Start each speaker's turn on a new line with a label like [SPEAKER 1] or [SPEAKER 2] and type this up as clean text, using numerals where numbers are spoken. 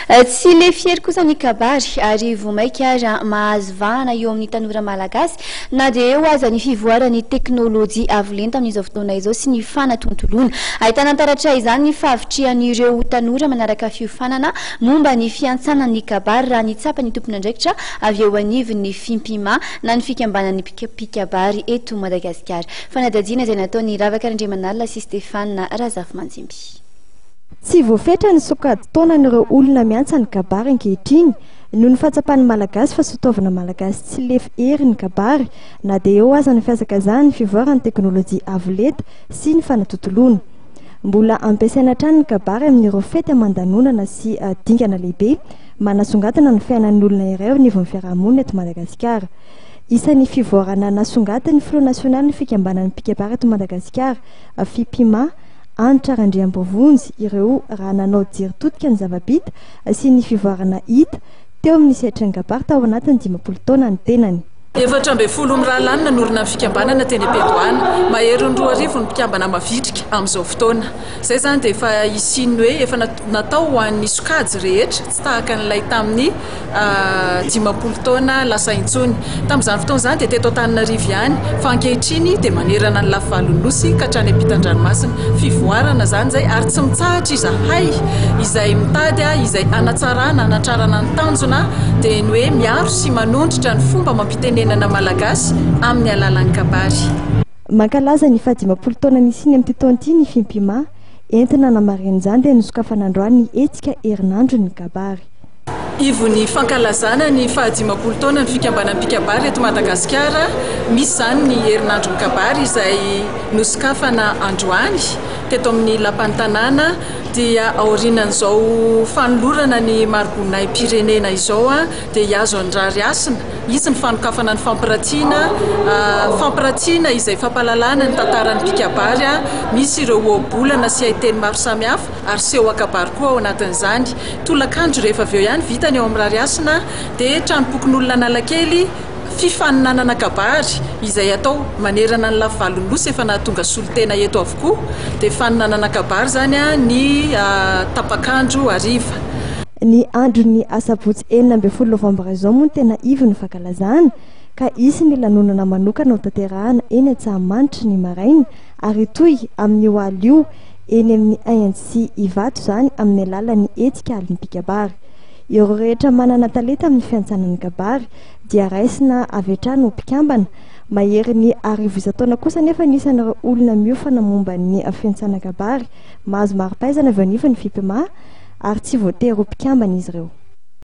[SPEAKER 1] Tsy le fiery kosa ny kabary ary vomaika ary mahazo vahana eo amin'ny tanora malagasy na dia eo aza ny fivoarany teknôlôjia avolenta amin'izao fotoana izao sy ny fanatontoloana. Ahitana taratra izany ny fahavitrihan'ireo tanora manaraka fiofanana momba ny fiantsanan'ny kabary raha ny tsapany tompon'andraikitra avy eo anivon'ny fimpima na ny fikambanan'ny pikabary eto Madagasikara. Fanadadiana izay nataon'ny Ravakarandriamanalina sy Stefana Razafy Manjimby.
[SPEAKER 2] Tsy voafetra ny sokady taonan'ireo olona miantsa ny kabary ankehitriny noho ny fahatsapany malagasy fa sotaovana malagasy tsy lefy hery ny kabary na dia eo aza ny fiazakazahany fivoarany teknôlôjia avolenta sy ny fanatontoloana. Mbola ampiasaina hatrany ny kabary amin'ireo fety aman-danonana sy dingana lehibe manasongatana ny fiainan'ny olona iray ao anivon'ny fiarahamonina eto Madagasikara. Isan'ny fivoarana nasongatany Front National ny fikambanan'ny pikabary eto Madagasikara FIPIMA Anitra Randriambovonjy ireo raha nanao jirototika ny zava-bita sy ny fivoarana hita teo amin'ny sehatry ny kabary tao anatiny 10 taona ny tenany.
[SPEAKER 3] 7 raha lanina norona ny fikambanana teny Bedoana mahery 2 arivo ny mpikambana mavitrika amin'izao fotoana. Izay zany dia efa isiny hoe efa natao ho an'ny sokajy rehetra tsy tahaka n'ilay tamin'ny 10 taona lasa intsony. Tamin'izany fotoana izany dia teto Antananarivo ihany fa ankehitriny dia manerana ny lavalon'ny nosy ka hatrany ampitan-dranomasina fivoarana zany zay ary tsy mitsahatra izahay izay mitady izay anatsarana anatrarana ny tanjona dia ny hoe miaro sy manondritra ny fomba mampitenenana malagasy amin'ny alalan'ny kabary.
[SPEAKER 2] Mankalaza ny 10 taona nisiny amin'ny taonty ny FIPIMA entina namariny izany dia nosokafana androany ny hetsika herinandro ny kabary.
[SPEAKER 3] Ivony fankalazana ny 10 taona ny fikambanan'ny pikabary eto Madagasikara misy zany ny herinandron'ny kabary izay nosokafana androany teto amin'ny lapan'ny tanàna dia aorinan'izao fanolorana ny maribonay Pirenena izao dia hiazo andrary asina izy ny fanokafana ny fampiratina izay fampalalana ny tantaran'ny pikabary misy ireo oabolana sy haiteny maro samihafa ary seho akabary koa ao anatin'izany. Tolakandro rehefa avy eo ihany vitany eo amin'ny rariasina dia tranompokon'olona Analakely fifaninanana kabary izay atao manerana ny lavalon'ny nosy efa nahatonga solotena eto avokoa dia faninanana kabary zany ny tapakandro ariva.
[SPEAKER 2] Ny andron'ny asabotsy 9 novambra izao moa tena ivy ny fankalazana ka isy ny lanonana manokana ho tanterahana eny Antsahamanitra ny maraina ary toy amin'ny oalio eny amin'ny ANC Ivato zany amin'ny alalan'ny hetsika alin'ny pikabary. Ireo rehetra manana talenta amin'ny fiantsanan'ny kabary dia raisina avy hatrany ho mpikambana. Mahery ny 10 taona kosa nefa nisan'ireo olona miofana momba ny fiantsanan kabary mahazo mari-pahaizana avy anivon'ny FIPIMA ary tsy voatery ho mpikambana izy ireo.